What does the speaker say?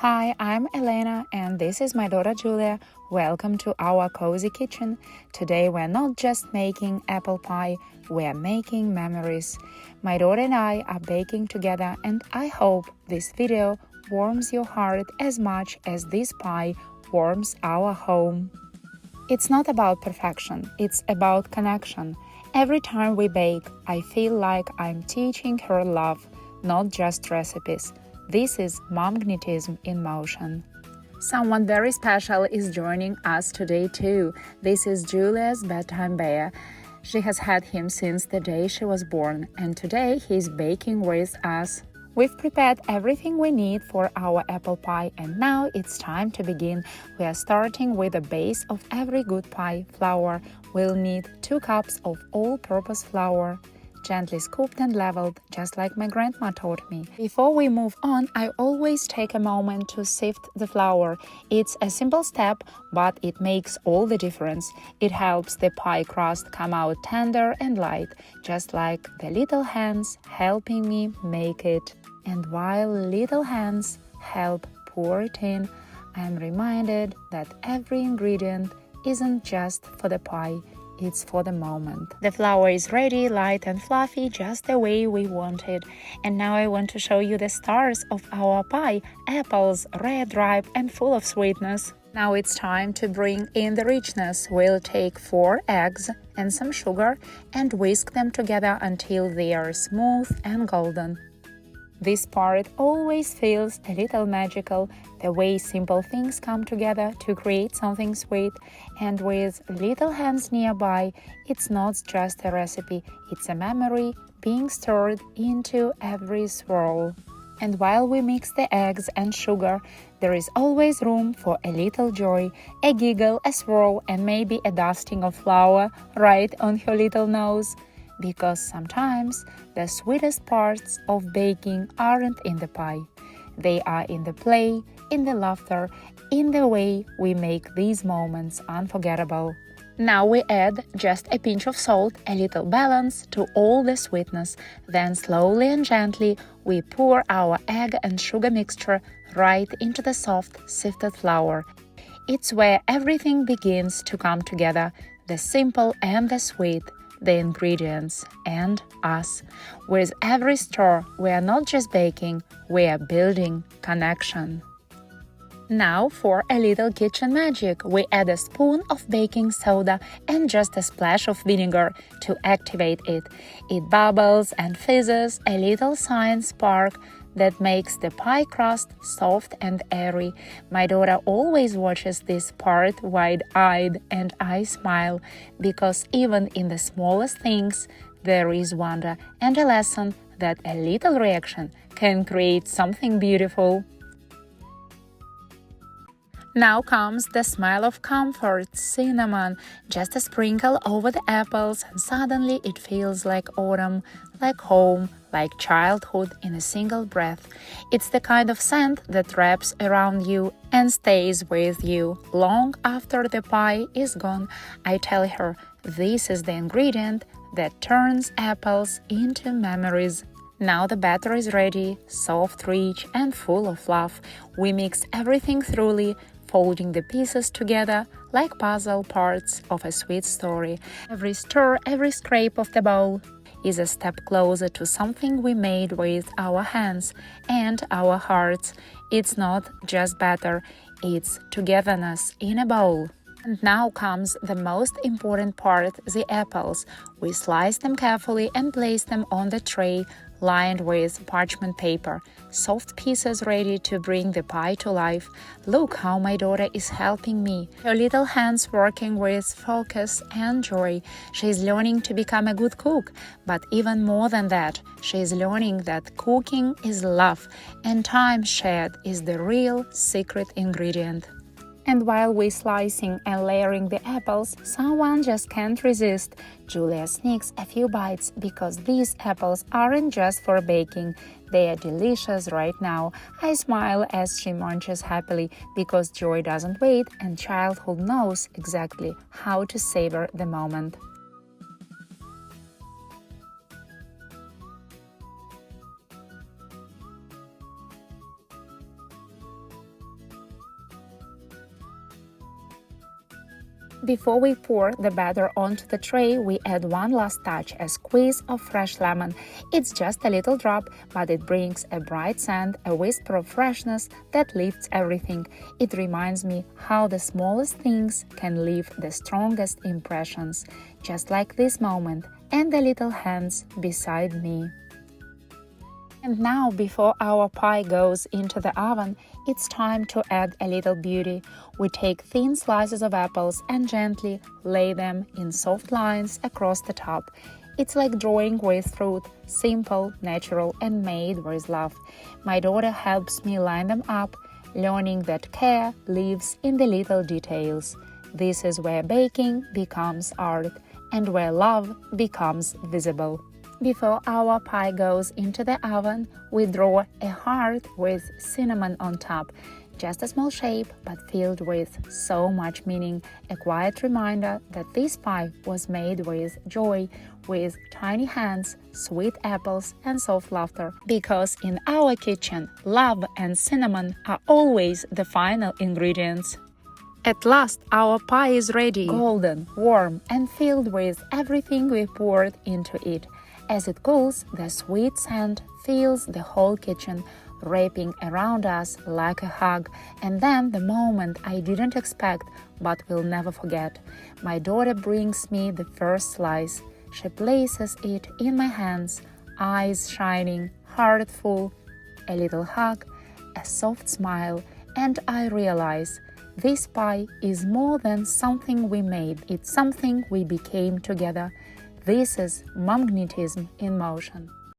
Hi, I'm Elena and this is my daughter Julia. Welcome to our cozy kitchen. Today we're not just making apple pie, we're making memories. My daughter and I are baking together and I hope this video warms your heart as much as this pie warms our home. It's not about perfection, it's about connection. Every time we bake, I feel like I'm teaching her love, not just recipes. This is Momgnetism in motion. Someone very special is joining us today too. This is Julia's bedtime bear. She has had him since the day she was born, and today he's baking with us. We've prepared everything we need for our apple pie, and now it's time to begin. We are starting with the base of every good pie, flour. We'll need 2 cups of all-purpose flour, gently scooped and leveled, just like my grandma taught me. Before we move on, I always take a moment to sift the flour. It's a simple step, but it makes all the difference. It helps the pie crust come out tender and light, just like the little hands helping me make it. And while little hands help pour it in, I am reminded that every ingredient isn't just for the pie, it's for the moment. The flour is ready, light and fluffy, just the way we want it. And now I want to show you the stars of our pie: apples, red, ripe and full of sweetness. Now it's time to bring in the richness. We'll take 4 eggs and some sugar and whisk them together until they are smooth and golden. This part always feels a little magical, the way simple things come together to create something sweet. And with little hands nearby, it's not just a recipe, it's a memory being stirred into every swirl. And while we mix the eggs and sugar, there is always room for a little joy, a giggle, a swirl, and maybe a dusting of flour right on her little nose. Because sometimes the sweetest parts of baking aren't in the pie. They are in the play, in the laughter, in the way we make these moments unforgettable. Now we add just a pinch of salt, a little balance to all the sweetness. Then slowly and gently we pour our egg and sugar mixture right into the soft, sifted flour. It's where everything begins to come together, the simple and the sweet, the ingredients and us. With every stir, we are not just baking, we are building connection. Now for a little kitchen magic, we add a spoon of baking soda and just a splash of vinegar to activate it. It bubbles and fizzes, a little cyan spark that makes the pie crust soft and airy. My daughter always watches this part wide-eyed, and I smile, because even in the smallest things there is wonder and a lesson that a little reaction can create something beautiful. Now comes the smell of comfort, cinnamon, just a sprinkle over the apples, and suddenly it feels like autumn, like home, like childhood in a single breath. It's the kind of scent that wraps around you and stays with you long after the pie is gone. I tell her this is the ingredient that turns apples into memories. Now the batter is ready, soft, rich, and full of love. We mix everything thoroughly, folding the pieces together like puzzle parts of a sweet story. Every stir, every scrape of the bowl is a step closer to something we made with our hands and our hearts. It's not just batter, it's togetherness in a bowl. And now comes the most important part, the apples. We slice them carefully and place them on the tray lined with parchment paper. Soft pieces ready to bring the pie to life. Look how my daughter is helping me. Her little hands working with focus and joy. She is learning to become a good cook. But even more than that, she is learning that cooking is love, and time shared is the real secret ingredient. And while we're slicing and layering the apples, someone just can't resist. Julia sneaks a few bites because these apples aren't just for baking. They are delicious right now. I smile as she munches happily because joy doesn't wait and childhood knows exactly how to savor the moment. Before we pour the batter onto the tray, we add one last touch, a squeeze of fresh lemon. It's just a little drop, but it brings a bright scent, a whisper of freshness that lifts everything. It reminds me how the smallest things can leave the strongest impressions, just like this moment and the little hands beside me. And now, before our pie goes into the oven, it's time to add a little beauty. We take thin slices of apples and gently lay them in soft lines across the top. It's like drawing with fruit, simple, natural, and made with love. My daughter helps me line them up, learning that care lives in the little details. This is where baking becomes art and where love becomes visible. Before our pie goes into the oven, we draw a heart with cinnamon on top. Just a small shape, but filled with so much meaning. A quiet reminder that this pie was made with joy, with tiny hands, sweet apples, and soft laughter. Because in our kitchen, love and cinnamon are always the final ingredients. At last, our pie is ready, golden, warm, and filled with everything we poured into it. As it cools, the sweet scent fills the whole kitchen, wrapping around us like a hug. And then the moment I didn't expect, but will never forget. My daughter brings me the first slice. She places it in my hands, eyes shining, heart full, a little hug, a soft smile, and I realize this pie is more than something we made. It's something we became together. This is Momgnetism in motion.